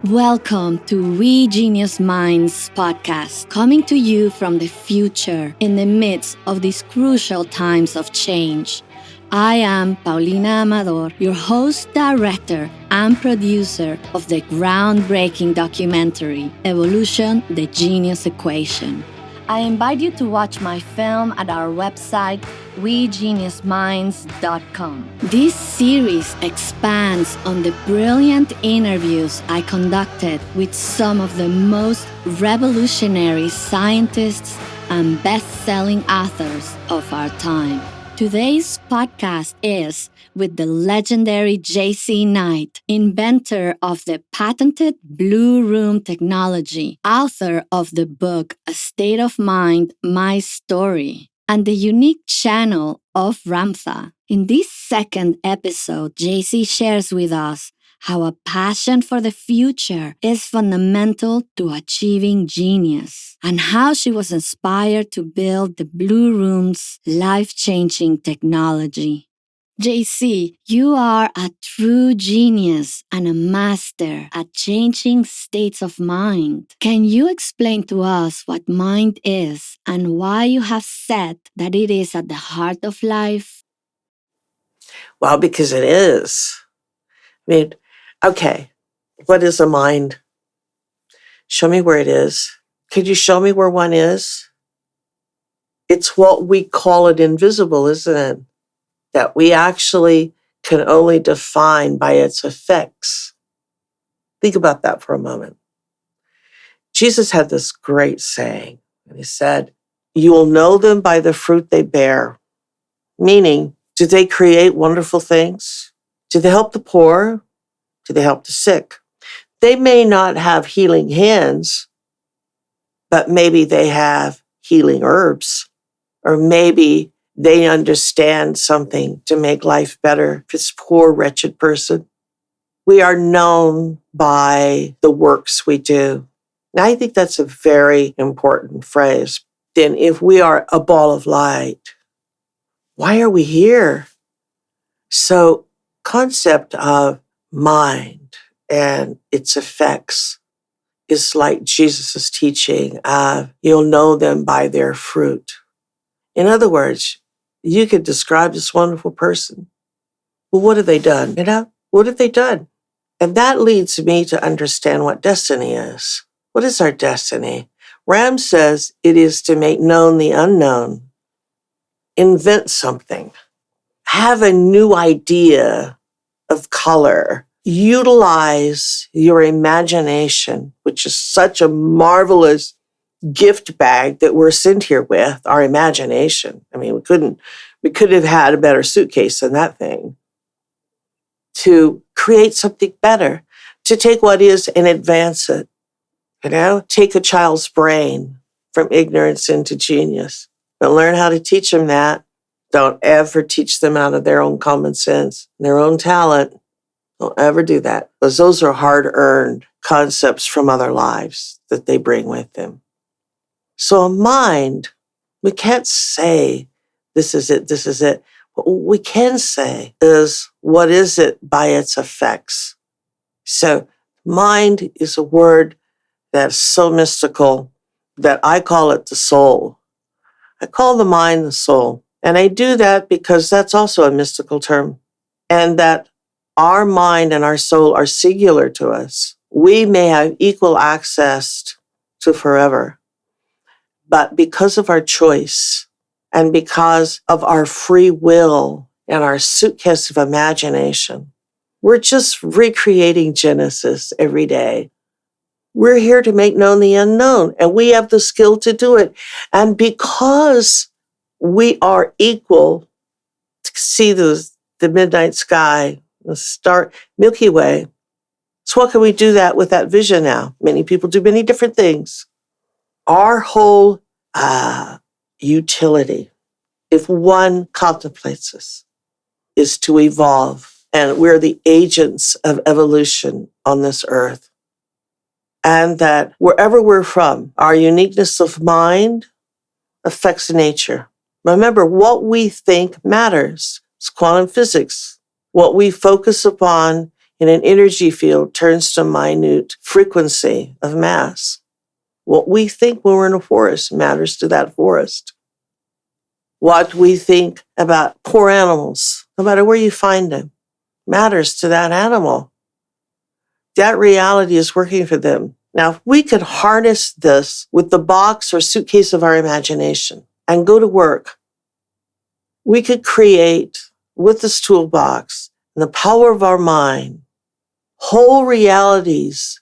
Welcome to WEGeniusMinds podcast, coming to you from the future in the midst of these crucial times of change. I am Paulina Amador, your host, director, and producer of the groundbreaking documentary, Evolution, the Genius Equation. I invite you to watch my film at our website, WEGeniusMinds.com. This series expands on the brilliant interviews I conducted with some of the most revolutionary scientists and best-selling authors of our time. Today's podcast is with the legendary J.C. Knight, inventor of the patented Blu Room technology, author of the book A State of Mind, My Story, and the unique channel of Ramtha. In this second episode, J.C. shares with us how a passion for the future is fundamental to achieving genius, and how she was inspired to build the Blu Room's life-changing technology. JC, you are a true genius and a master at changing states of mind. Can you explain to us what mind is and why you have said that it is at the heart of life? Well, because it is. Okay, what is a mind? Show me where it is. Could you show me where one is? It's what we call it invisible, isn't it? That we actually can only define by its effects. Think about that for a moment. Jesus had this great saying, and he said, "You will know them by the fruit they bear." Meaning, do they create wonderful things? Do they help the poor? Do they help the sick? They may not have healing hands, but maybe they have healing herbs, or maybe they understand something to make life better for this poor, wretched person. We are known by the works we do. And I think that's a very important phrase. Then if we are a ball of light, why are we here? So, concept of mind and its effects is like Jesus' teaching of you'll know them by their fruit. In other words, you could describe this wonderful person. Well, what have they done? What have they done? And that leads me to understand what destiny is. What is our destiny? Ram says it is to make known the unknown, invent something, have a new idea of color, utilize your imagination, which is such a marvelous gift bag that we're sent here with, our imagination. I mean, we could have had a better suitcase than that thing, to create something better, to take what is and advance it. Take a child's brain from ignorance into genius, but learn how to teach them that. Don't ever teach them out of their own common sense, their own talent. Don't ever do that, because those are hard-earned concepts from other lives that they bring with them. So a mind, we can't say, this is it, this is it. What we can say is, what is it by its effects? So mind is a word that's so mystical that I call it the soul. I call the mind the soul. And I do that because that's also a mystical term. And that our mind and our soul are singular to us. We may have equal access to forever. But because of our choice and because of our free will and our suitcase of imagination, we're just recreating Genesis every day. We're here to make known the unknown, and we have the skill to do it. And because we are equal to see the midnight sky, the star, Milky Way, so what can we do that with that vision now? Many people do many different things. Our whole utility, if one contemplates this, is to evolve. And we're the agents of evolution on this earth. And that wherever we're from, our uniqueness of mind affects nature. Remember, what we think matters. It's quantum physics. What we focus upon in an energy field turns to minute frequency of mass. What we think when we're in a forest matters to that forest. What we think about poor animals, no matter where you find them, matters to that animal. That reality is working for them. Now, if we could harness this with the box or suitcase of our imagination and go to work, we could create, with this toolbox and the power of our mind, whole realities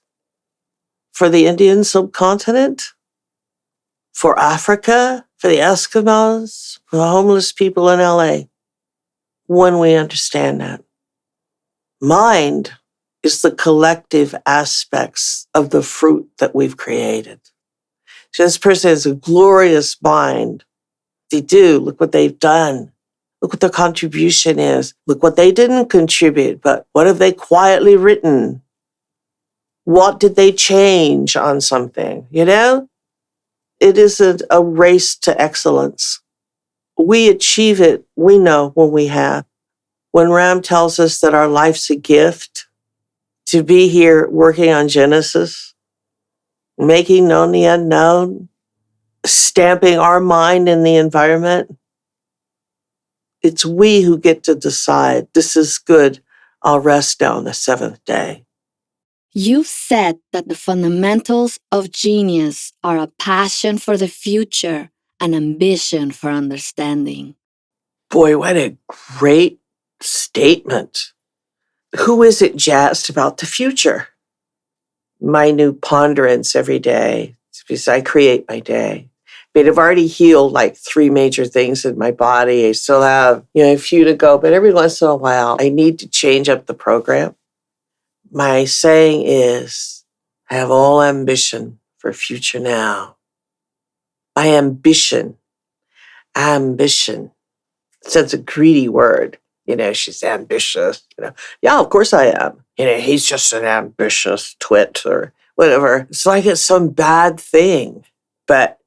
for the Indian subcontinent, for Africa, for the Eskimos, for the homeless people in LA, when we understand that. Mind is the collective aspects of the fruit that we've created. So this person has a glorious mind. They do. Look what they've done. Look what their contribution is. Look what they didn't contribute, but what have they quietly written? What did they change on something? You know? It isn't a race to excellence. We achieve it, we know when we have. When Ram tells us that our life's a gift, to be here working on Genesis, making known the unknown, stamping our mind in the environment, it's we who get to decide, this is good, I'll rest now on the seventh day. You've said that the fundamentals of genius are a passion for the future and ambition for understanding. Boy, what a great statement. Who is it jazzed about the future? My new ponderance every day, because I create my day. I mean, I've already healed like 3 major things in my body. I still have, a few to go, but every once in a while, I need to change up the program. My saying is, I have all ambition for future now. My ambition. It's a greedy word. She's ambitious. Yeah, of course I am. He's just an ambitious twit or whatever. It's like it's some bad thing. But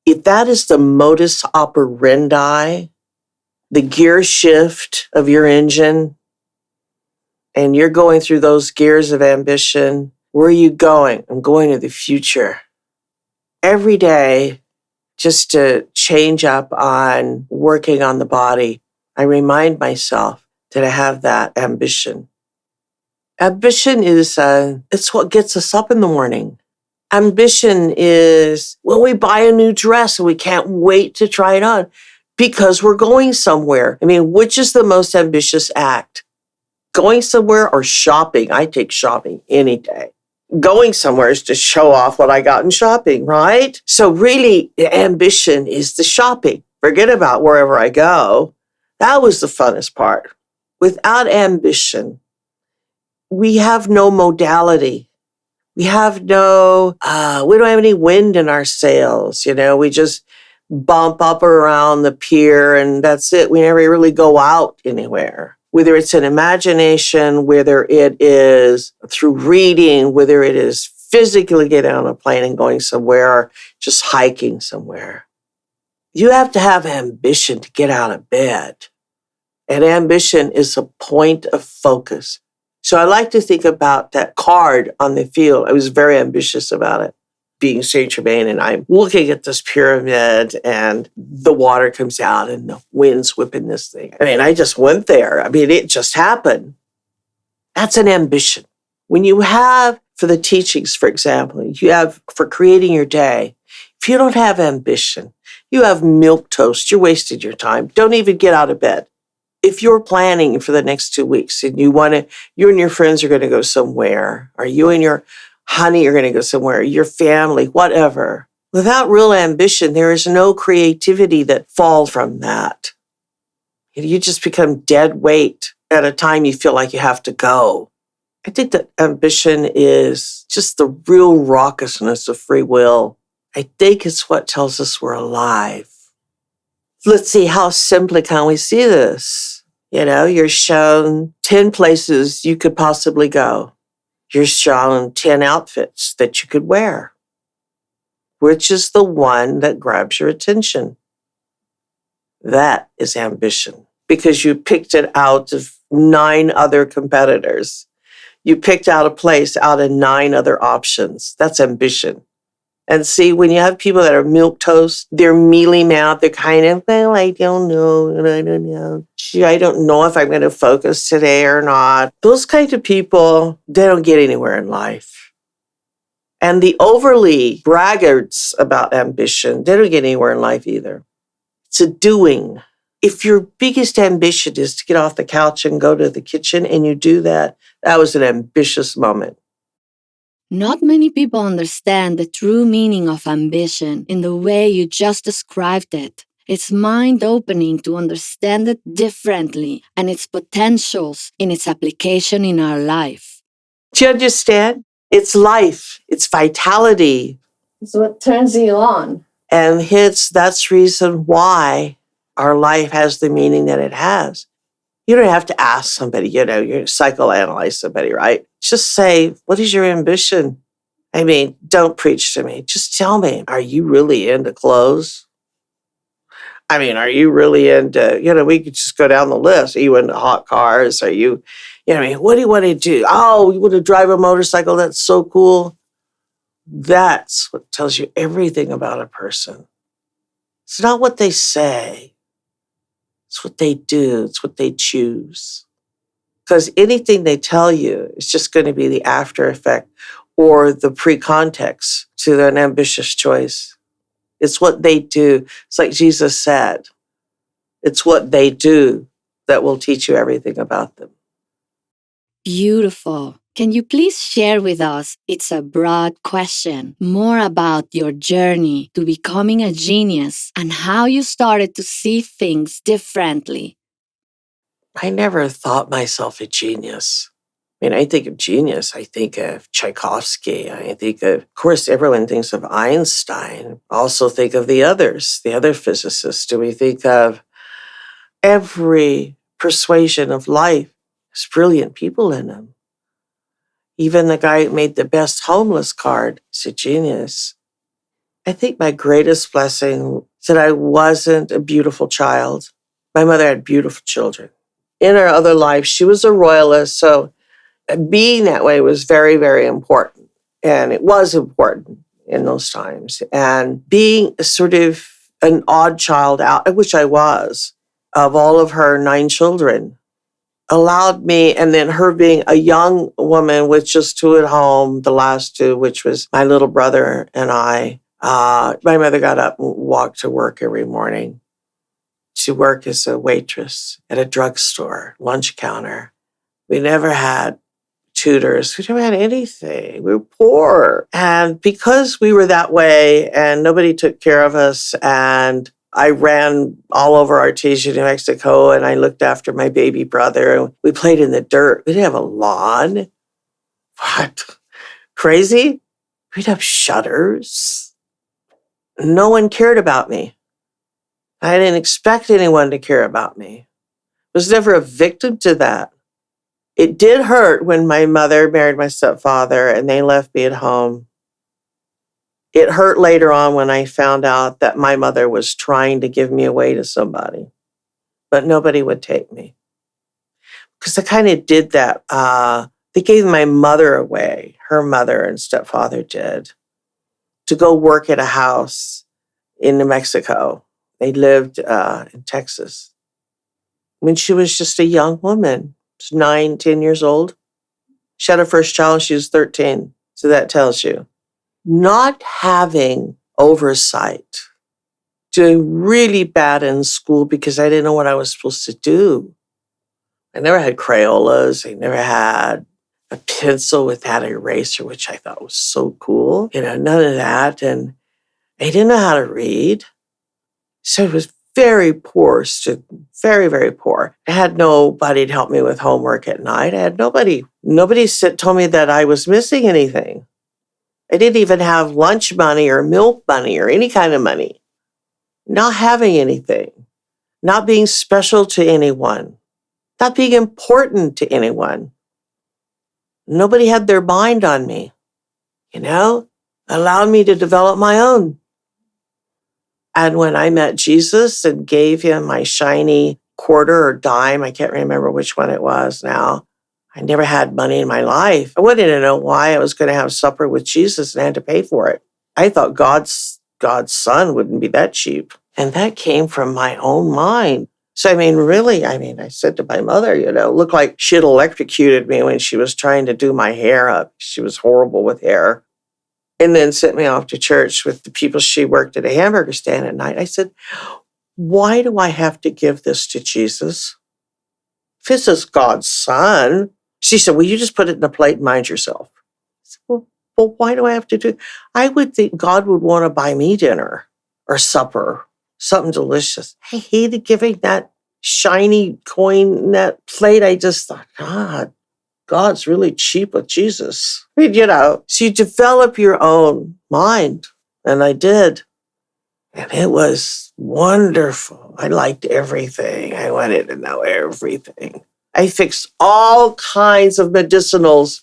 if that is the modus operandi, the gear shift of your engine, and you're going through those gears of ambition, where are you going? I'm going to the future. Every day, just to change up on working on the body, I remind myself that I have that ambition. Ambition is, it's what gets us up in the morning. Ambition is when we buy a new dress and we can't wait to try it on because we're going somewhere. I mean, which is the most ambitious act? Going somewhere or shopping? I take shopping any day. Going somewhere is to show off what I got in shopping, right? So really, the ambition is the shopping. Forget about wherever I go. That was the funnest part. Without ambition, we have no modality. We have we don't have any wind in our sails. We just bump up around the pier and that's it. We never really go out anywhere. Whether it's an imagination, whether it is through reading, whether it is physically getting on a plane and going somewhere, or just hiking somewhere. You have to have ambition to get out of bed. And ambition is a point of focus. So I like to think about that card on the field. I was very ambitious about it, being Saint Germain, and I'm looking at this pyramid and the water comes out and the wind's whipping this thing. I mean, I just went there. I mean, it just happened. That's an ambition. When you have, for the teachings, for example, you have for creating your day, if you don't have ambition, you have milquetoast, you wasted your time. Don't even get out of bed. If you're planning for the next 2 weeks and you and your friends are going to go somewhere, or you and your honey are going to go somewhere, your family, whatever, without real ambition, there is no creativity that falls from that. You just become dead weight at a time you feel like you have to go. I think that ambition is just the real raucousness of free will. I think it's what tells us we're alive. Let's see, how simply can we see this? You're shown 10 places you could possibly go. You're shown 10 outfits that you could wear. Which is the one that grabs your attention? That is ambition, because you picked it out of 9 other competitors. You picked out a place out of 9 other options. That's ambition. And see, when you have people that are milquetoast, they're mealy mouthed, they're kind of, well, I don't know, and I don't know. Gee, I don't know if I'm going to focus today or not. Those kinds of people, they don't get anywhere in life. And the overly braggarts about ambition, they don't get anywhere in life either. It's a doing. If your biggest ambition is to get off the couch and go to the kitchen and you do that, that was an ambitious moment. Not many people understand the true meaning of ambition in the way you just described it. It's mind-opening to understand it differently and its potentials in its application in our life. Do you understand? It's life. It's vitality. It's what turns you on. And hence, that's reason why our life has the meaning that it has. You don't have to ask somebody, you psychoanalyze somebody, right? Just say, what is your ambition? I mean, don't preach to me. Just tell me, are you really into clothes? I mean, are you really into, we could just go down the list. Are you into hot cars? Are you, what do you want to do? Oh, you want to drive a motorcycle? That's so cool. That's what tells you everything about a person. It's not what they say. It's what they do. It's what they choose. Because anything they tell you is just going to be the after effect or the pre-context to an ambitious choice. It's what they do. It's like Jesus said, it's what they do that will teach you everything about them. Beautiful. Can you please share with us, it's a broad question, more about your journey to becoming a genius and how you started to see things differently? I never thought myself a genius. I mean, I think of genius, I think of Tchaikovsky, I think of course, everyone thinks of Einstein. Also think of the others, the other physicists. Do we think of every persuasion of life? There's brilliant people in them. Even the guy who made the best homeless card is a genius. I think my greatest blessing is that I wasn't a beautiful child. My mother had beautiful children. In her other life, she was a royalist, so being that way was very, very important. And it was important in those times. And being sort of an odd child out, which I was, of all of her 9 children, allowed me, and then her being a young woman with just 2 at home, the last 2, which was my little brother and I, my mother got up and walked to work every morning. She worked as a waitress at a drugstore, lunch counter. We never had tutors. We never had anything. We were poor. And because we were that way and nobody took care of us, and I ran all over Artesia, New Mexico, and I looked after my baby brother. We played in the dirt. We didn't have a lawn. What? Crazy? We'd have shutters. No one cared about me. I didn't expect anyone to care about me. I was never a victim to that. It did hurt when my mother married my stepfather and they left me at home. It hurt later on when I found out that my mother was trying to give me away to somebody, but nobody would take me. Because I kind of did that. They gave my mother away, her mother and stepfather did, to go work at a house in New Mexico. They lived in Texas. When she was just a young woman, she was 9, 10 years old. She had her first child when she was 13. So that tells you. Not having oversight, doing really bad in school because I didn't know what I was supposed to do. I never had Crayolas. I never had a pencil without an eraser, which I thought was so cool. None of that. And I didn't know how to read. So it was very poor student, very, very poor. I had nobody to help me with homework at night. I had nobody. Nobody told me that I was missing anything. I didn't even have lunch money or milk money or any kind of money. Not having anything. Not being special to anyone. Not being important to anyone. Nobody had their mind on me. Allowed me to develop my own. And when I met Jesus and gave him my shiny quarter or dime, I can't remember which one it was now, I never had money in my life. I wanted to know why I was going to have supper with Jesus and I had to pay for it. I thought God's son wouldn't be that cheap. And that came from my own mind. So, really, I said to my mother, looked like she had electrocuted me when she was trying to do my hair up. She was horrible with hair. And then sent me off to church with the people she worked at a hamburger stand at night. I said, why do I have to give this to Jesus? If this is God's son. She said, well, you just put it in a plate and mind yourself. I said, well, why do I have to do it? I would think God would want to buy me dinner or supper, something delicious. I hated giving that shiny coin in that plate. I just thought, God's really cheap with Jesus. So you develop your own mind. And I did. And it was wonderful. I liked everything. I wanted to know everything. I fixed all kinds of medicinals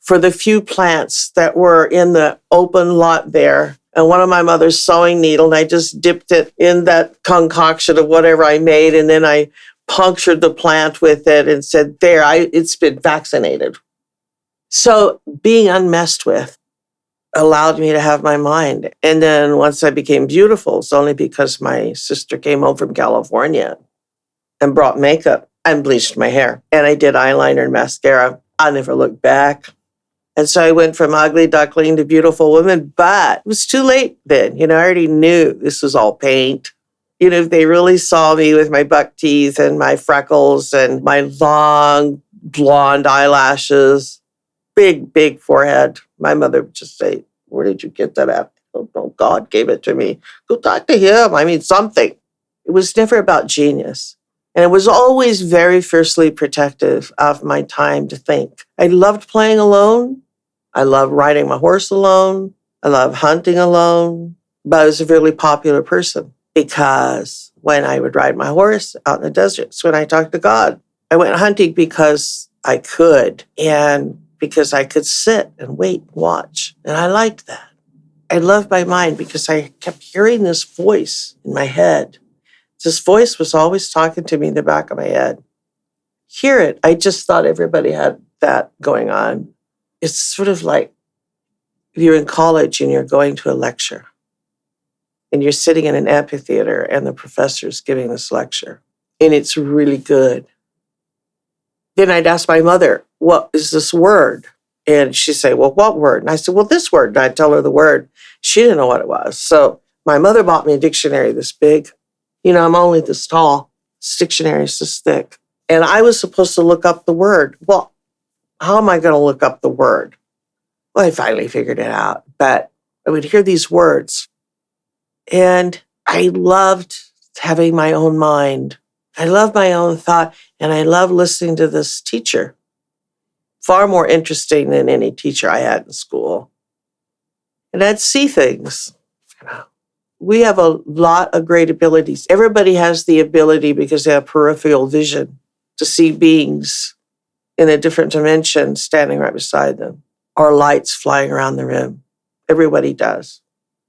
for the few plants that were in the open lot there. And one of my mother's sewing needle, and I just dipped it in that concoction of whatever I made. And then I punctured the plant with it and said, it's been vaccinated. So being unmessed with allowed me to have my mind. And then once I became beautiful, it's only because my sister came home from California and brought makeup and bleached my hair. And I did eyeliner and mascara. I never looked back. And so I went from ugly duckling to beautiful woman, but it was too late then. I already knew this was all paint. If they really saw me with my buck teeth and my freckles and my long blonde eyelashes, big forehead, my mother would just say, where did you get that at? Oh, no, God gave it to me. Go talk to him. Something. It was never about genius. And it was always very fiercely protective of my time to think. I loved playing alone. I loved riding my horse alone. I loved hunting alone. But I was a really popular person because when I would ride my horse out in the desert, it's when I talked to God. I went hunting because I could and because I could sit and wait and watch. And I liked that. I loved my mind because I kept hearing this voice in my head. This voice was always talking to me in the back of my head. Hear it. I just thought everybody had that going on. It's sort of like you're in college and you're going to a lecture and you're sitting in an amphitheater and the professor's giving this lecture and it's really good. Then I'd ask my mother, what is this word? And she'd say, well, what word? And I said, well, this word. And I'd tell her the word. She didn't know what it was. So my mother bought me a dictionary this big. I'm only this tall. This dictionary is this thick. And I was supposed to look up the word. Well, how am I going to look up the word? Well, I finally figured it out. But I would hear these words. And I loved having my own mind. I loved my own thought. And I loved listening to this teacher. Far more interesting than any teacher I had in school. And I'd see things. We have a lot of great abilities. Everybody has the ability because they have peripheral vision to see beings in a different dimension standing right beside them or lights flying around the room. Everybody does.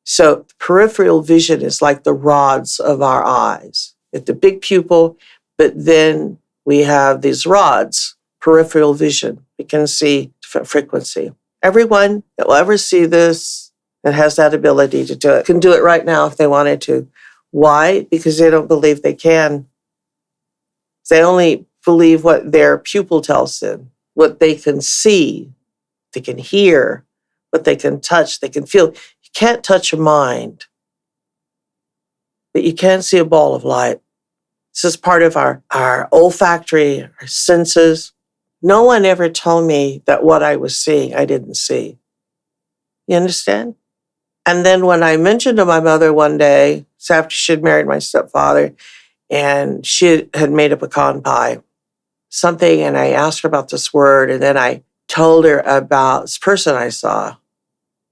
So peripheral vision is like the rods of our eyes. It's the big pupil, but then we have these rods, peripheral vision. We can see different frequency. Everyone that will ever see this and has that ability to do it can do it right now if they wanted to. Why? Because they don't believe they can. They only believe what their pupil tells them, what they can see, they can hear, what they can touch, they can feel. You can't touch a mind, but you can see a ball of light. This is part of our olfactory, our senses. No one ever told me that what I was seeing, I didn't see. You understand? And then when I mentioned to my mother one day, it's after she had married my stepfather, and she had made a pecan pie, something, and I asked her about this word, and then I told her about this person I saw.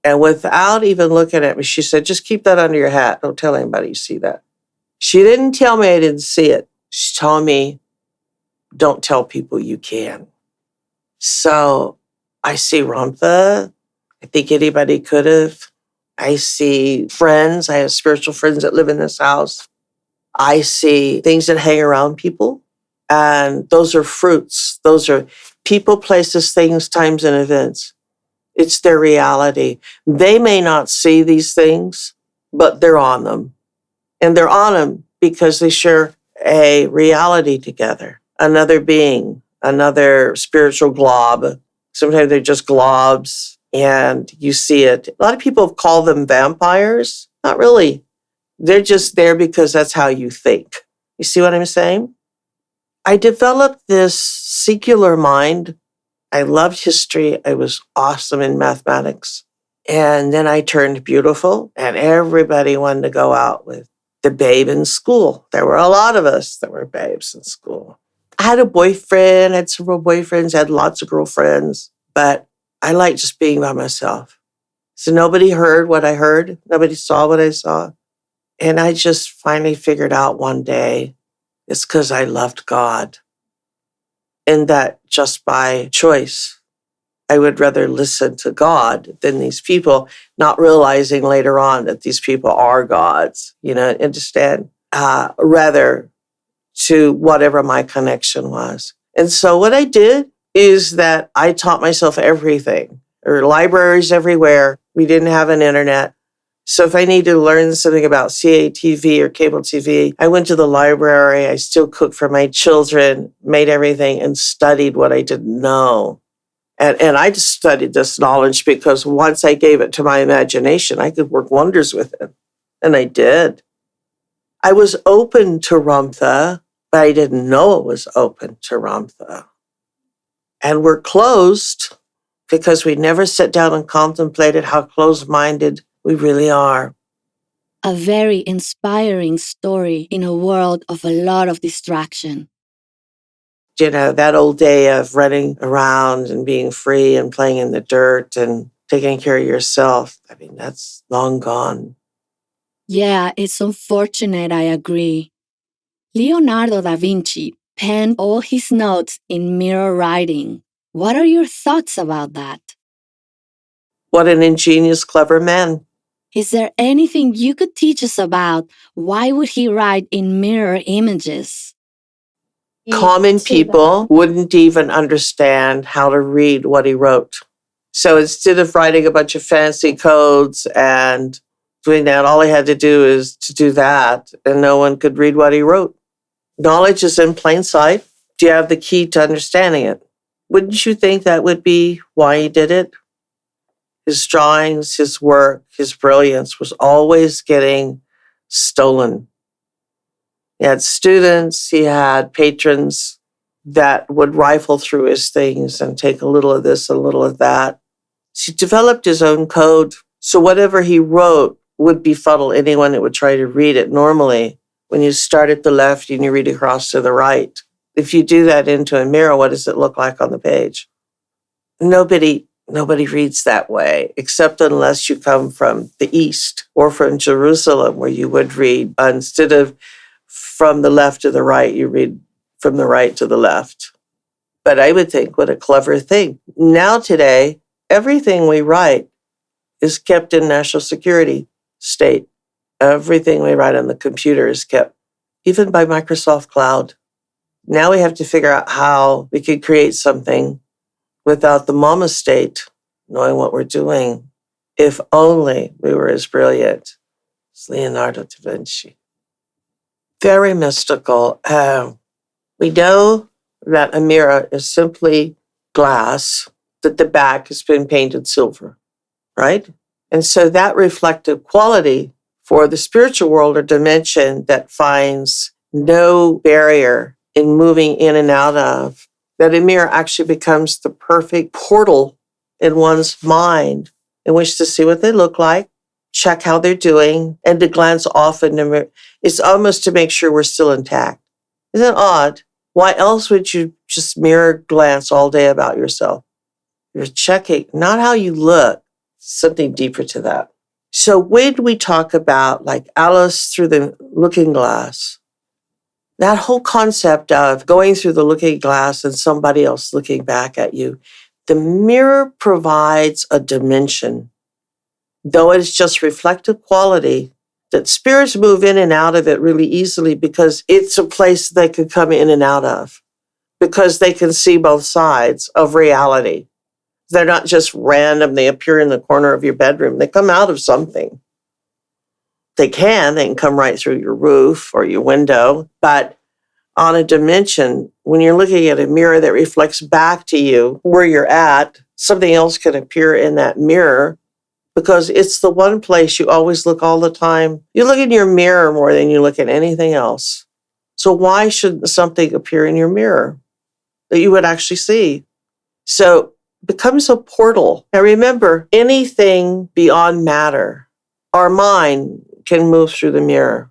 And without even looking at me, she said, just keep that under your hat. Don't tell anybody you see that. She didn't tell me I didn't see it. She told me, don't tell people you can. So I see Ramtha. I think anybody could have. I see friends. I have spiritual friends that live in this house. I see things that hang around people. And those are fruits. Those are People, places, things, times, and events. It's their reality. They may not see these things, but they're on them. And they're on them because they share a reality together, another being, another spiritual glob. Sometimes they're just globs and you see it. A lot of people call them vampires. Not really. They're just there because that's how you think. You see what I'm saying? I developed this secular mind. I loved history. I was awesome in mathematics. And then I turned beautiful, and everybody wanted to go out with the babe in school. There were a lot of us that were babes in school. I had a boyfriend, had several boyfriends, had lots of girlfriends, but I liked just being by myself. So nobody heard what I heard. Nobody saw what I saw. And I just finally figured out one day it's because I loved God. And that just by choice, I would rather listen to God than these people, not realizing later on that these people are gods, understand? Rather to whatever my connection was. And so what I did is that I taught myself everything. There were libraries everywhere. We didn't have an internet. So if I needed to learn something about CATV or cable TV, I went to the library. I still cooked for my children, made everything, and studied what I didn't know. And I just studied this knowledge because once I gave it to my imagination, I could work wonders with it. And I did. I was open to Ramtha, but I didn't know it was open to Ramtha. And we're closed because we never sat down and contemplated how closed-minded we really are. A very inspiring story in a world of a lot of distraction. That old day of running around and being free and playing in the dirt and taking care of yourself, that's long gone. Yeah, it's unfortunate, I agree. Leonardo da Vinci penned all his notes in mirror writing. What are your thoughts about that? What an ingenious, clever man. Is there anything you could teach us about why would he write in mirror images? Common people wouldn't even understand how to read what he wrote. So instead of writing a bunch of fancy codes and doing that, all he had to do is to do that, and no one could read what he wrote. Knowledge is in plain sight. Do you have the key to understanding it? Wouldn't you think that would be why he did it? His drawings, his work, his brilliance was always getting stolen. He had students, he had patrons that would rifle through his things and take a little of this, a little of that. He developed his own code. So whatever he wrote would befuddle anyone that would try to read it normally. When you start at the left and you read across to the right, if you do that into a mirror, what does it look like on the page? Nobody reads that way, except unless you come from the East or from Jerusalem, where you would read, instead of from the left to the right, you read from the right to the left. But I would think, what a clever thing. Now today, everything we write is kept in national security state. Everything we write on the computer is kept, even by Microsoft Cloud. Now we have to figure out how we could create something without the mama state knowing what we're doing. If only we were as brilliant as Leonardo da Vinci. Very mystical. We know that a mirror is simply glass, that the back has been painted silver, right? And so that reflective quality for the spiritual world or dimension that finds no barrier in moving in and out of, that a mirror actually becomes the perfect portal in one's mind in which to see what they look like, check how they're doing, and to glance off in the mirror. It's almost to make sure we're still intact. Isn't it odd? Why else would you just mirror glance all day about yourself? You're checking, not how you look, something deeper to that. So when we talk about like Alice through the looking glass, that whole concept of going through the looking glass and somebody else looking back at you, the mirror provides a dimension, though it's just reflective quality, that spirits move in and out of it really easily because it's a place they could come in and out of. because they can see both sides of reality. They're not just random. They appear in the corner of your bedroom. They come out of something. They can come right through your roof or your window. But on a dimension, when you're looking at a mirror that reflects back to you where you're at, something else can appear in that mirror because it's the one place you always look all the time. You look in your mirror more than you look at anything else. So why shouldn't something appear in your mirror that you would actually see? So it becomes a portal. Now remember, anything beyond matter, our mind can move through the mirror.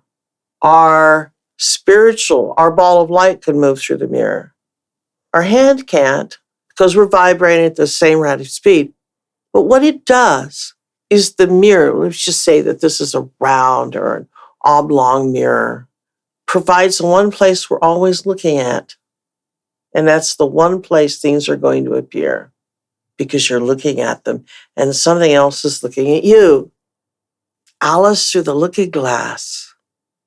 Our spiritual, our ball of light can move through the mirror. Our hand can't because we're vibrating at the same rate of speed. But what it does is the mirror, let's just say that this is a round or an oblong mirror, provides the one place we're always looking at. And that's the one place things are going to appear because you're looking at them and something else is looking at you. Alice, through the looking glass,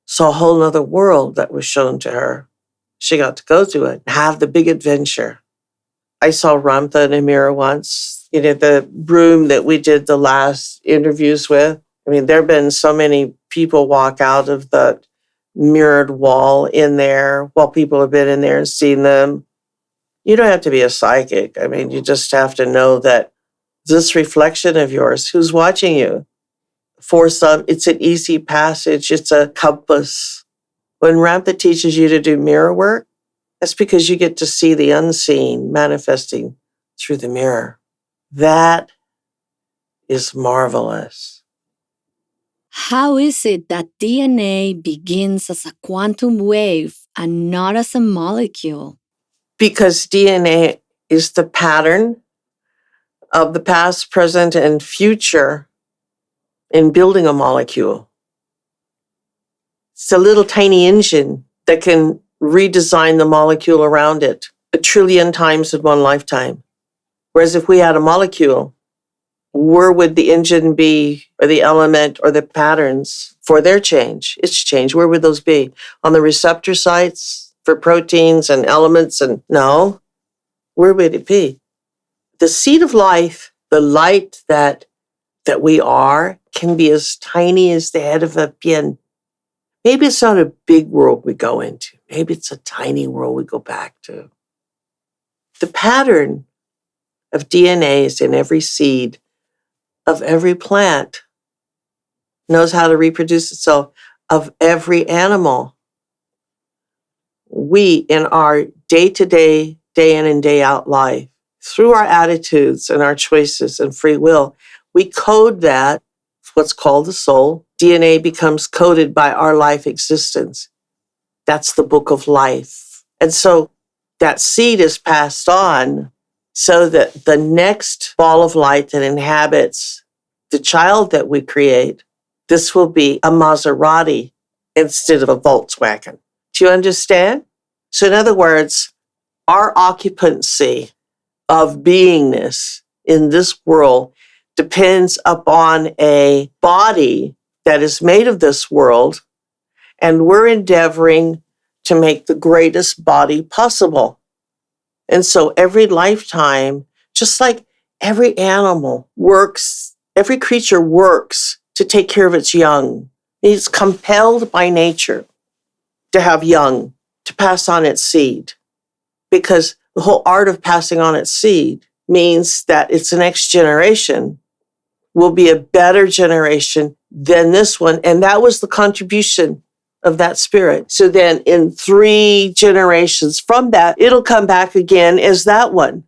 saw a whole other world that was shown to her. She got to go to it and have the big adventure. I saw Ramtha in a mirror once, the room that we did the last interviews with. I mean, there have been so many people walk out of the mirrored wall in there while people have been in there and seen them. You don't have to be a psychic. I mean, you just have to know that this reflection of yours, who's watching you? For some, it's an easy passage. It's a compass. When Ramtha teaches you to do mirror work, that's because you get to see the unseen manifesting through the mirror. That is marvelous. How is it that DNA begins as a quantum wave and not as a molecule? Because DNA is the pattern of the past, present, and future in building a molecule. It's a little tiny engine that can redesign the molecule around it 1 trillion times in one lifetime. Whereas if we had a molecule, where would the engine be, or the element, or the patterns for their change, its change? Where would those be? On the receptor sites for proteins and elements? And no, where would it be? The seed of life, the light that we are, can be as tiny as the head of a pin. Maybe it's not a big world we go into. Maybe it's a tiny world we go back to. The pattern of DNA is in every seed of every plant, knows how to reproduce itself, of every animal. We, in our day-to-day, day in and day out life, through our attitudes and our choices and free will, we code that, what's called the soul. DNA becomes coded by our life existence. That's the book of life. And so that seed is passed on so that the next ball of light that inhabits the child that we create, this will be a Maserati instead of a Volkswagen. Do you understand? So in other words, our occupancy of beingness in this world depends upon a body that is made of this world, and we're endeavoring to make the greatest body possible. And so every lifetime, just like every animal works, every creature works to take care of its young. It's compelled by nature to have young, to pass on its seed, because the whole art of passing on its seed means that its next generation will be a better generation than this one. And that was the contribution of that spirit. So then in 3 generations from that, it'll come back again as that one,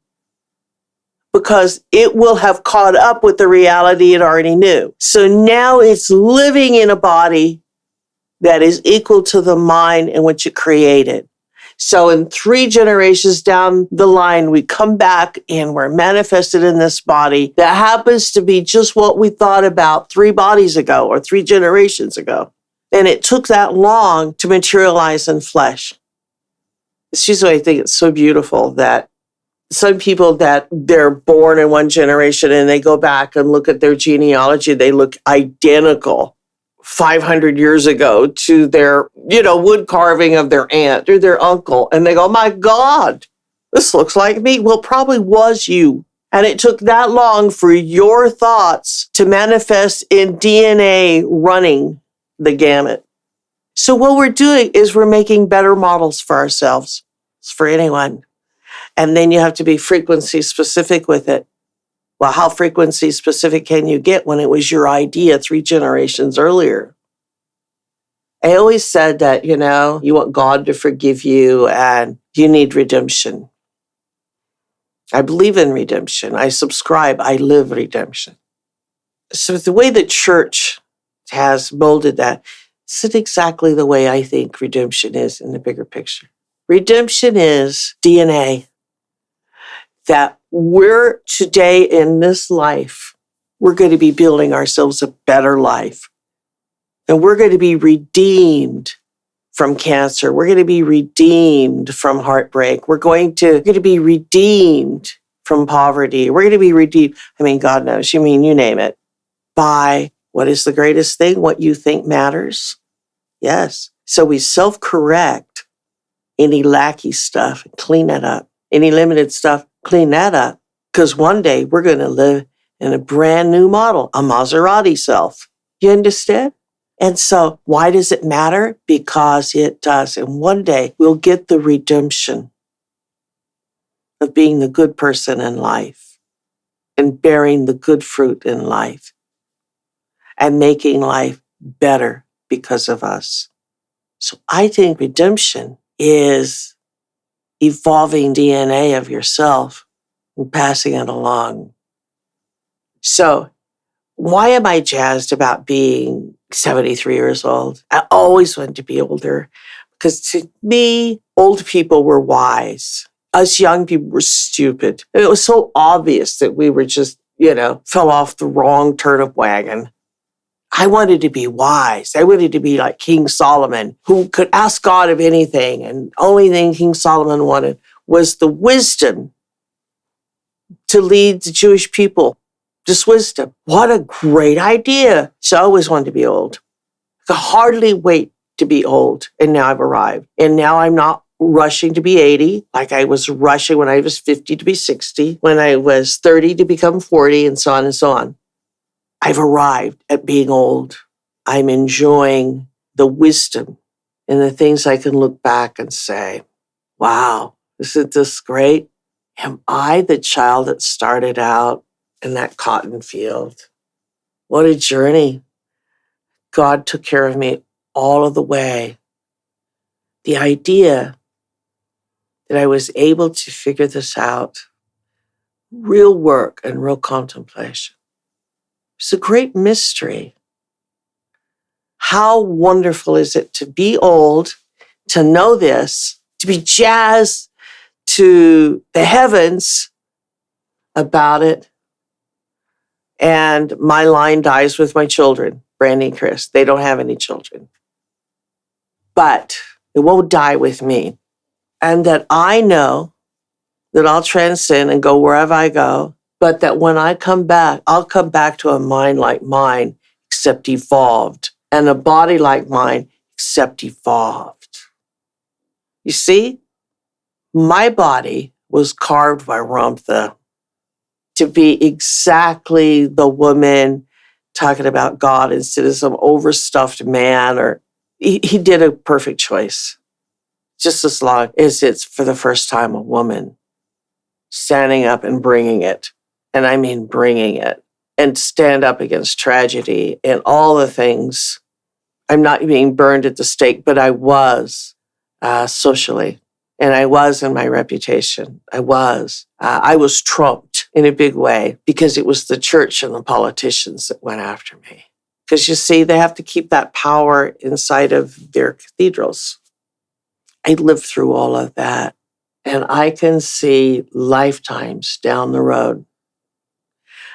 because it will have caught up with the reality it already knew. So now it's living in a body that is equal to the mind in which it created. So in 3 generations down the line, we come back and we're manifested in this body that happens to be just what we thought about 3 bodies ago or 3 generations ago. And it took that long to materialize in flesh. It's just why I think it's so beautiful that some people that they're born in one generation and they go back and look at their genealogy, they look identical 500 years ago to their, wood carving of their aunt or their uncle. And they go, my God, this looks like me. Well, it probably was you. And it took that long for your thoughts to manifest in DNA running the gamut. So what we're doing is we're making better models for ourselves, for anyone. And then you have to be frequency specific with it. Well, how frequency specific can you get when it was your idea 3 generations earlier? I always said that, you want God to forgive you and you need redemption. I believe in redemption. I subscribe. I live redemption. So the way the church has molded that, it's exactly the way I think redemption is in the bigger picture. Redemption is DNA. That we're today in this life, we're going to be building ourselves a better life. And we're going to be redeemed from cancer. We're going to be redeemed from heartbreak. We're going to be redeemed from poverty. We're going to be redeemed. God knows, you name it. By what is the greatest thing? What you think matters. Yes. So we self-correct any lackey stuff and clean that up. Any limited stuff, clean that up. Because one day we're going to live in a brand new model, a Maserati self. You understand? And so why does it matter? Because it does. And one day we'll get the redemption of being the good person in life and bearing the good fruit in life and making life better because of us. So I think redemption is evolving DNA of yourself and passing it along. So why am I jazzed about being 73 years old? I always wanted to be older because to me, old people were wise. Us young people were stupid. It was so obvious that we were just, fell off the wrong turnip wagon. I wanted to be wise. I wanted to be like King Solomon, who could ask God of anything. And only thing King Solomon wanted was the wisdom to lead the Jewish people. Just wisdom. What a great idea. So I always wanted to be old. I could hardly wait to be old. And now I've arrived. And now I'm not rushing to be 80, like I was rushing when I was 50 to be 60, when I was 30 to become 40, and so on and so on. I've arrived at being old. I'm enjoying the wisdom and the things I can look back and say, wow, isn't this great? Am I the child that started out in that cotton field? What a journey. God took care of me all of the way. The idea that I was able to figure this out, real work and real contemplation. It's a great mystery. How wonderful is it to be old, to know this, to be jazzed to the heavens about it. And my line dies with my children, Brandy and Chris. They don't have any children. But it won't die with me. And that I know that I'll transcend and go wherever I go, but that when I come back, I'll come back to a mind like mine, except evolved, and a body like mine, except evolved. You see, my body was carved by Ramtha to be exactly the woman talking about God instead of some overstuffed man, or he did a perfect choice. Just as long as it's for the first time a woman standing up and bringing it. And I mean bringing it. And stand up against tragedy and all the things. I'm not being burned at the stake, but I was socially. And I was in my reputation. I was trumped in a big way because it was the church and the politicians that went after me. Because you see, they have to keep that power inside of their cathedrals. I lived through all of that. And I can see lifetimes down the road.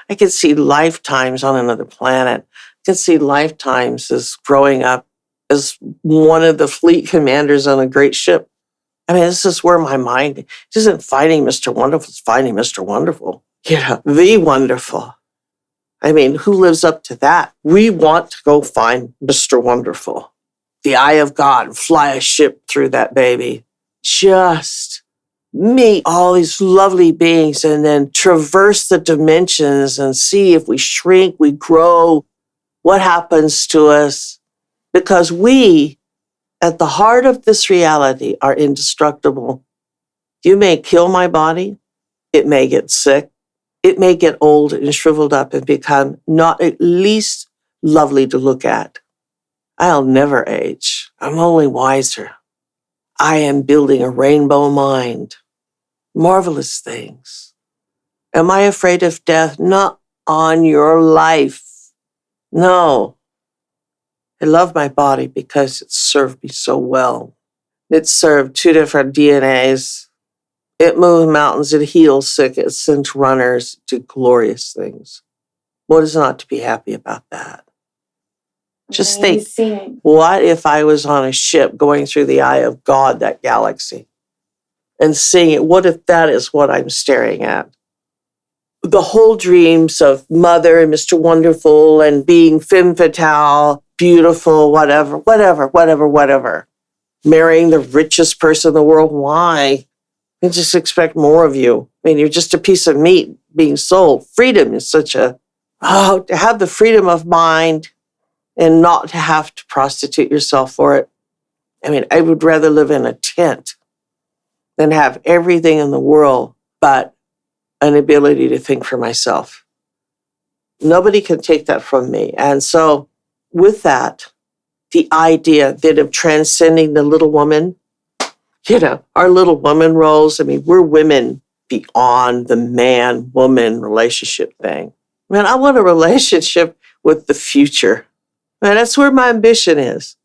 I can see lifetimes on another planet. I can see lifetimes as growing up as one of the fleet commanders on a great ship. I mean, this is where my mind isn't fighting Mr. Wonderful, it's fighting Mr. Wonderful. The wonderful. I mean, who lives up to that? We want to go find Mr. Wonderful. The eye of God, fly a ship through that baby. Just meet all these lovely beings and then traverse the dimensions and see if we shrink, we grow, what happens to us. Because we, at the heart of this reality, are indestructible. You may kill my body. It may get sick. It may get old and shriveled up and become not at least lovely to look at. I'll never age. I'm only wiser. I am building a rainbow mind. Marvelous things. Am I afraid of death? Not on your life. No. I love my body because it served me so well. It served 2 different DNAs. It moved mountains. It healed sick. It sent runners to glorious things. What is not to be happy about that? Just think, what if I was on a ship going through the eye of God, that galaxy, and seeing it? What if that is what I'm staring at? The whole dreams of Mother and Mr. Wonderful and being femme fatale, beautiful, whatever. Marrying the richest person in the world. Why? I just expect more of you. I mean, you're just a piece of meat being sold. Freedom is such to have the freedom of mind and not to have to prostitute yourself for it. I mean, I would rather live in a tent than have everything in the world but an ability to think for myself. Nobody can take that from me. And so with that, the idea that of transcending the little woman, our little woman roles, I mean, we're women beyond the man-woman relationship thing. Man, I want a relationship with the future. Man, that's where my ambition is.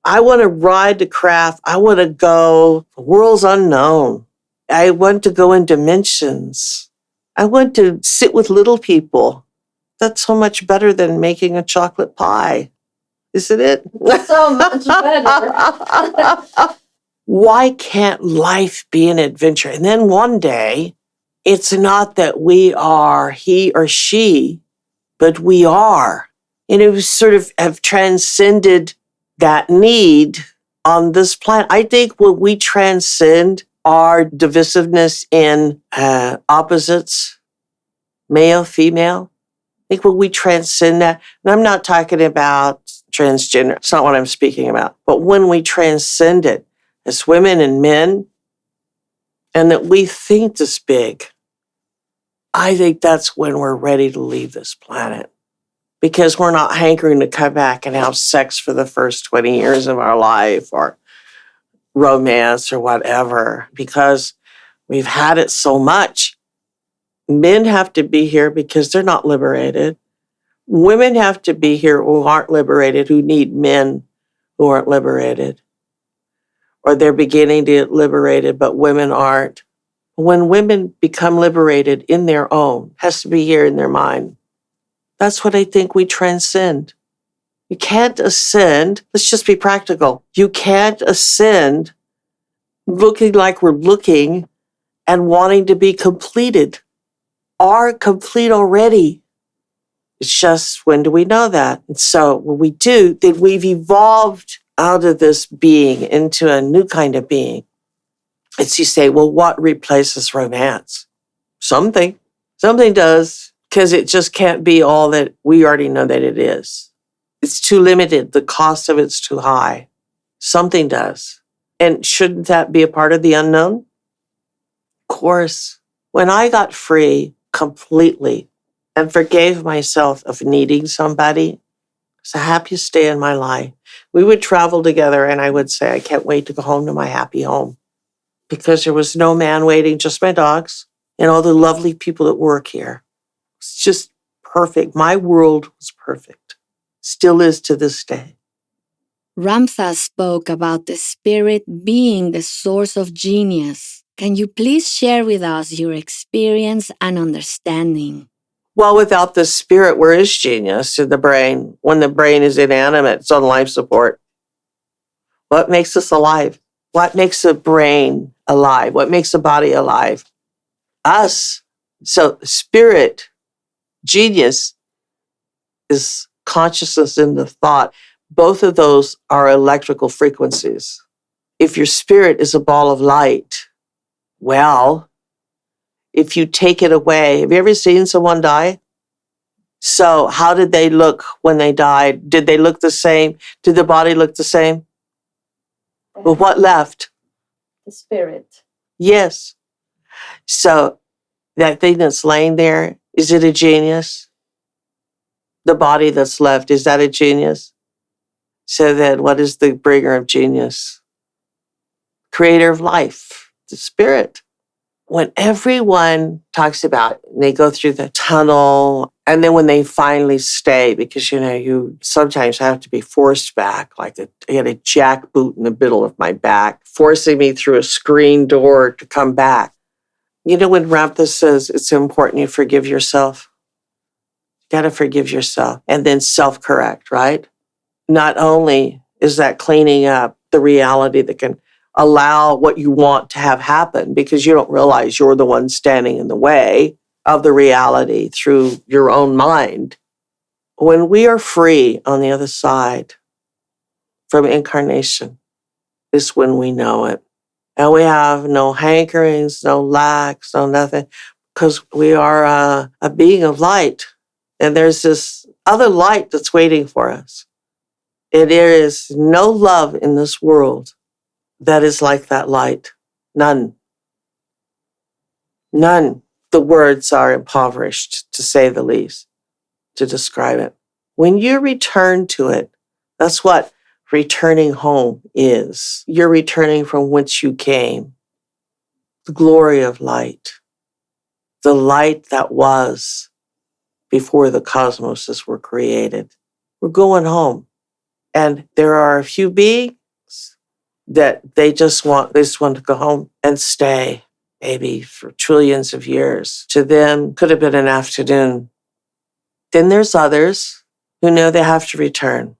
I want to ride the craft. I want to go. The world's unknown. I want to go in dimensions. I want to sit with little people. That's so much better than making a chocolate pie. Isn't it? So much better. Why can't life be an adventure? And then one day, it's not that we are he or she, but we are. And it was sort of have transcended that need on this planet. I think when we transcend our divisiveness in opposites, male, female, I think when we transcend that, and I'm not talking about transgender, it's not what I'm speaking about, but when we transcend it as women and men, and that we think this big, I think that's when we're ready to leave this planet. Because we're not hankering to come back and have sex for the first 20 years of our life or romance or whatever, because we've had it so much. Men have to be here because they're not liberated. Women have to be here who aren't liberated, who need men who aren't liberated. Or they're beginning to get liberated, but women aren't. When women become liberated in their own, has to be here in their mind. That's what I think we transcend. You can't ascend. Let's just be practical. You can't ascend looking like we're looking and wanting to be completed. Are complete already. It's just, when do we know that? And so when we do, then we've evolved out of this being into a new kind of being. It's you say, well, what replaces romance? Something. Something does, because it just can't be all that we already know that it is. It's too limited. The cost of it's too high. Something does. And shouldn't that be a part of the unknown? Of course. When I got free completely and forgave myself of needing somebody, it's the happiest day in my life. We would travel together and I would say, I can't wait to go home to my happy home. Because there was no man waiting, just my dogs and all the lovely people that work here. It's just perfect. My world was perfect. Still is to this day. Ramtha spoke about the spirit being the source of genius. Can you please share with us your experience and understanding? Well, without the spirit, where is genius in the brain? When the brain is inanimate, it's on life support. What makes us alive? What makes the brain alive? What makes the body alive? Us. So spirit, genius, is consciousness in the thought. Both of those are electrical frequencies. If your spirit is a ball of light, Well, if you take it away, have you ever seen someone die? So how did they look when they died? Did they look the same? Did the body look the same? Well, what left? The spirit. Yes. So that thing that's laying there, is it a genius? The body that's left, is that a genius? So then what is the bringer of genius? Creator of life, the spirit. When everyone talks about, they go through the tunnel, and then when they finally stay, because you sometimes have to be forced back, like I had a jackboot in the middle of my back, forcing me through a screen door to come back. When Ramtha says it's important you forgive yourself, you got to forgive yourself and then self-correct, right? Not only is that cleaning up the reality that can allow what you want to have happen, because you don't realize you're the one standing in the way of the reality through your own mind. When we are free on the other side from incarnation is when we know it. And we have no hankerings, no lacks, no nothing, because we are a being of light. And there's this other light that's waiting for us. And there is no love in this world that is like that light. None. None. The words are impoverished, to say the least, to describe it. When you return to it, that's what returning home is. You're returning from whence you came. The glory of light. The light that was before the cosmoses were created. We're going home. And there are a few beings that they just want to go home and stay, maybe for trillions of years. To them, could have been an afternoon. Then there's others who know they have to return.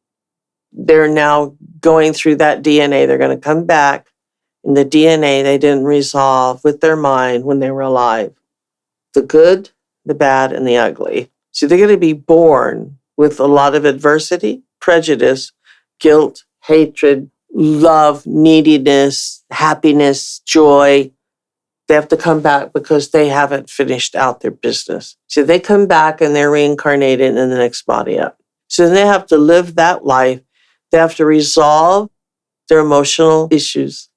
They're now going through that DNA. They're going to come back in the DNA they didn't resolve with their mind when they were alive. The good, the bad, and the ugly. So they're going to be born with a lot of adversity, prejudice, guilt, hatred, love, neediness, happiness, joy. They have to come back because they haven't finished out their business. So they come back and they're reincarnated in the next body up. So they have to live that life. They have to resolve their emotional issues,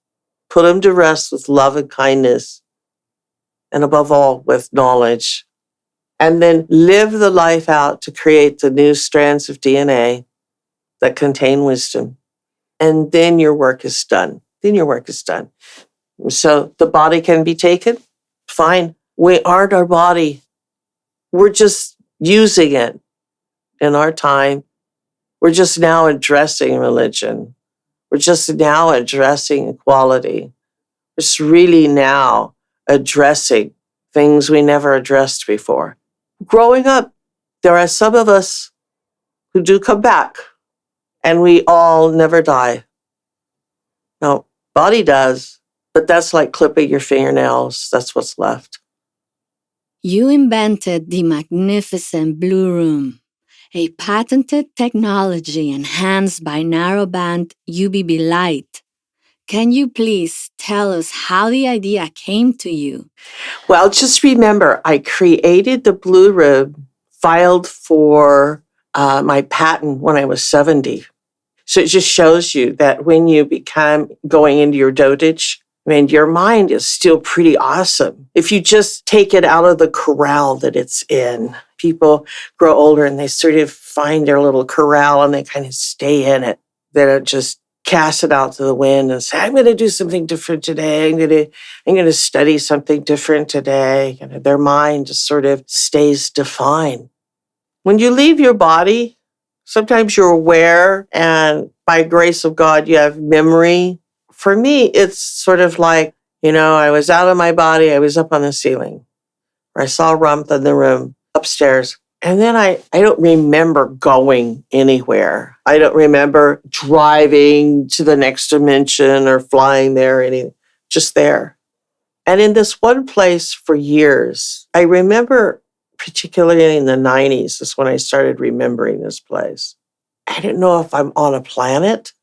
put them to rest with love and kindness, and above all, with knowledge. And then live the life out to create the new strands of DNA that contain wisdom. And then your work is done. So the body can be taken? Fine. We aren't our body. We're just using it in our time. We're just now addressing religion. We're just now addressing equality. We're just really now addressing things we never addressed before. Growing up, there are some of us who do come back, and we all never die. No, body does, but that's like clipping your fingernails. That's what's left. You invented the magnificent Blu Room, a patented technology enhanced by narrowband UVB light. Can you please tell us how the idea came to you? Well, just remember, I created the Blu Room, filed for my patent when I was 70. So it just shows you that when you become going into your dotage, your mind is still pretty awesome. If you just take it out of the corral that it's in, people grow older and they sort of find their little corral and they kind of stay in it. They don't just cast it out to the wind and say, I'm going to do something different today. I'm going to study something different today. Their mind just sort of stays defined. When you leave your body, sometimes you're aware, and by grace of God, you have memory. For me, it's sort of like, I was out of my body, I was up on the ceiling, or I saw Ramtha in the room upstairs. And then I don't remember going anywhere. I don't remember driving to the next dimension or flying there or anything, just there. And in this one place for years, I remember, particularly in the 90s, is when I started remembering this place. I don't know if I'm on a planet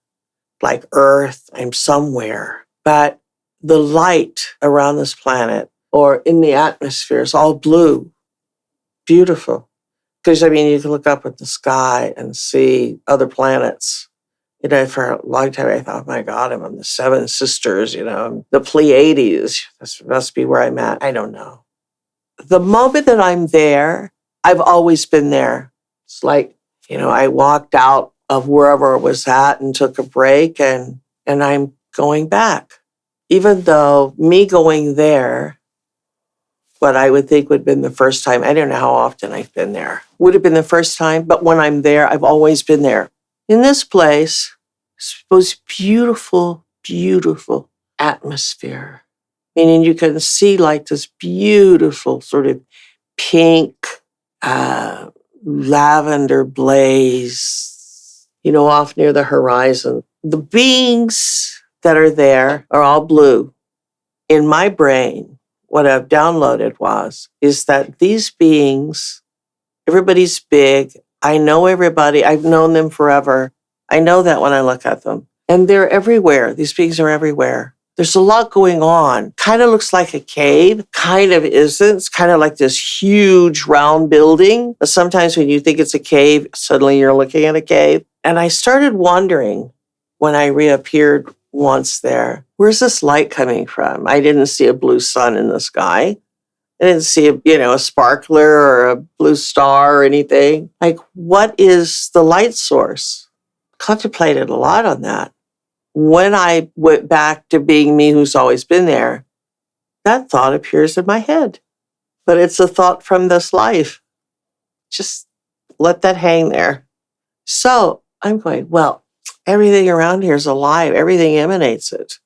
like Earth, I'm somewhere, but the light around this planet or in the atmosphere is all blue. Beautiful. Because, I mean, you can look up at the sky and see other planets. You know, for a long time, I thought, oh my God, I'm on the Seven Sisters, you know, the Pleiades. This must be where I'm at. I don't know. The moment that I'm there, I've always been there. It's like, you know, I walked out of wherever I was at and took a break and I'm going back. Even though me going there, what I would think would have been the first time, I don't know how often I've been there, would have been the first time, but when I'm there, I've always been there. In this place, it's the most beautiful, beautiful atmosphere. Meaning you can see like this beautiful sort of pink, lavender blaze, you know, off near the horizon. The beings that are there are all blue. In my brain, what I've downloaded is that these beings, everybody's big. I know everybody. I've known them forever. I know that when I look at them. And they're everywhere. These beings are everywhere. There's a lot going on. Kind of looks like a cave, kind of isn't. It's kind of like this huge round building. But sometimes when you think it's a cave, suddenly you're looking at a cave. And I started wondering when I reappeared once there, where's this light coming from? I didn't see a blue sun in the sky. I didn't see a sparkler or a blue star or anything. Like, what is the light source? Contemplated a lot on that. When I went back to being me who's always been there, that thought appears in my head. But it's a thought from this life. Just let that hang there. So I'm going, well, everything around here is alive. Everything emanates it.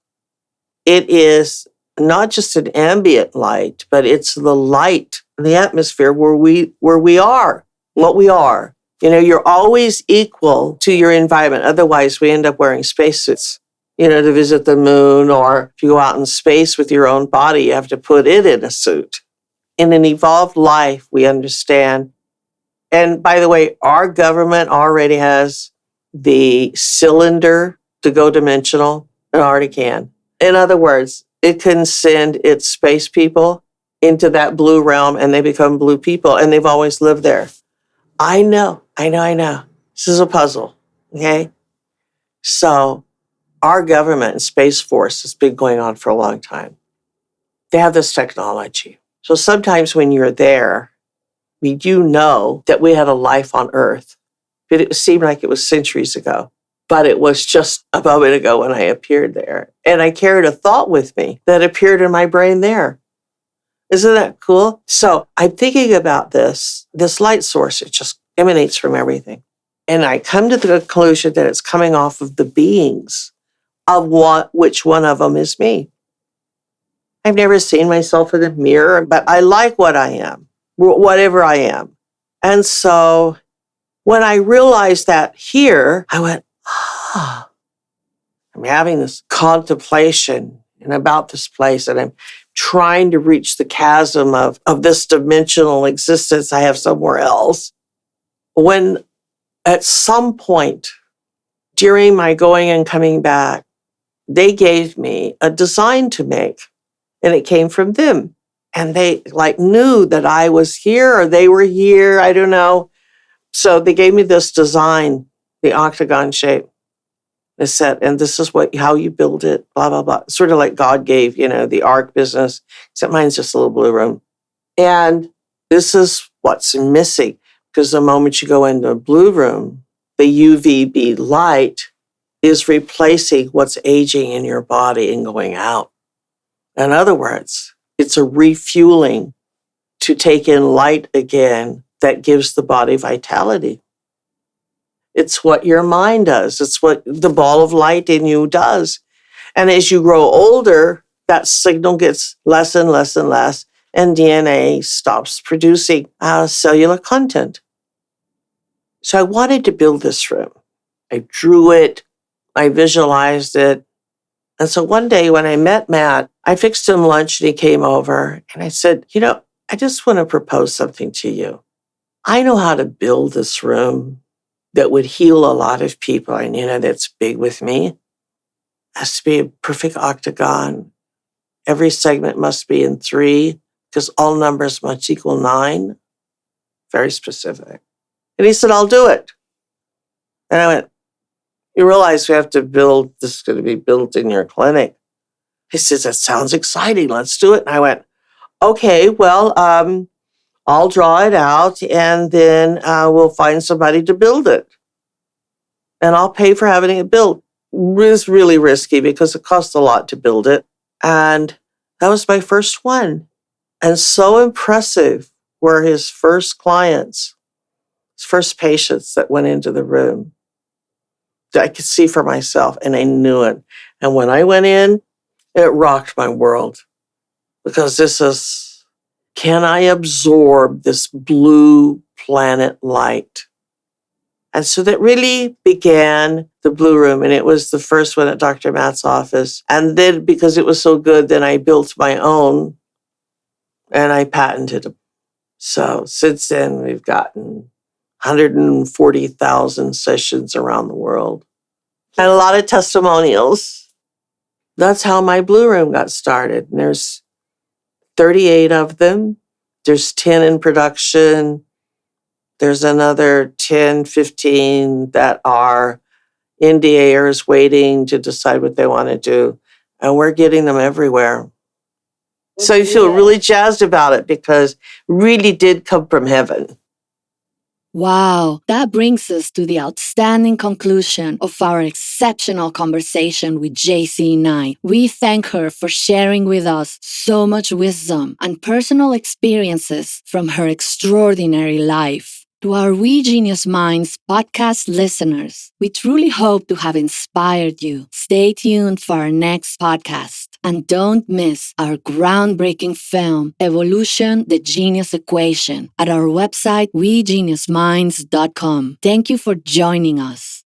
It is not just an ambient light, but it's the light in the atmosphere where we are, what we are. You know, you're always equal to your environment. Otherwise, we end up wearing spacesuits, you know, to visit the moon, or if you go out in space with your own body, you have to put it in a suit. In an evolved life, we understand. And by the way, our government already has the cylinder to go dimensional. It already can. In other words, it can send its space people into that blue realm and they become blue people, and they've always lived there. I know. This is a puzzle, okay? So our government and Space Force has been going on for a long time. They have this technology. So sometimes when you're there, we do know that we had a life on Earth. It seemed like it was centuries ago, but it was just a moment ago when I appeared there. And I carried a thought with me that appeared in my brain there. Isn't that cool? So I'm thinking about this light source. It just emanates from everything. And I come to the conclusion that it's coming off of the beings of which one of them is me. I've never seen myself in the mirror, but I like what I am, whatever I am. And so when I realized that here, I went, I'm having this contemplation and about this place, and I'm trying to reach the chasm of this dimensional existence I have somewhere else. When at some point during my going and coming back, they gave me a design to make, and it came from them. And they knew that I was here or they were here, I don't know. So they gave me this design, the octagon shape. They said, and this is how you build it, blah, blah, blah. Sort of like God gave, the ark business, except mine's just a little blue room. And this is what's missing, because the moment you go into a blue room, the UVB light is replacing what's aging in your body and going out. In other words, it's a refueling to take in light again that gives the body vitality. It's what your mind does. It's what the ball of light in you does. And as you grow older, that signal gets less and less and less, and DNA stops producing cellular content. So I wanted to build this room. I drew it. I visualized it. And so one day when I met Matt, I fixed him lunch and he came over and I said, I just want to propose something to you. I know how to build this room that would heal a lot of people. And that's big with me. It has to be a perfect octagon. Every segment must be in 3 because all numbers must equal 9. Very specific. And he said, I'll do it. And I went, you realize we have to build, this is going to be built in your clinic. He says, that sounds exciting. Let's do it. And I went, okay, well, I'll draw it out and then we'll find somebody to build it. And I'll pay for having it built. It was really risky because it cost a lot to build it. And that was my first one. And so impressive were his first clients, his first patients that went into the room. I could see for myself and I knew it. And when I went in, it rocked my world because this is, can I absorb this blue planet light? And so that really began the Blu Room. And it was the first one at Dr. Matt's office. And then because it was so good, then I built my own and I patented them. So since then, we've gotten 140,000 sessions around the world and a lot of testimonials. That's how my Blu Room got started. And there's 38 of them. There's 10 in production. There's another 10, 15 that are NDAers waiting to decide what they want to do. And we're getting them everywhere. So you feel really jazzed about it because it really did come from heaven. Wow, that brings us to the outstanding conclusion of our exceptional conversation with JC Knight. We thank her for sharing with us so much wisdom and personal experiences from her extraordinary life. To our We Genius Minds podcast listeners, we truly hope to have inspired you. Stay tuned for our next podcast. And don't miss our groundbreaking film, Evolution, the Genius Equation, at our website, WEGeniusMinds.com. Thank you for joining us.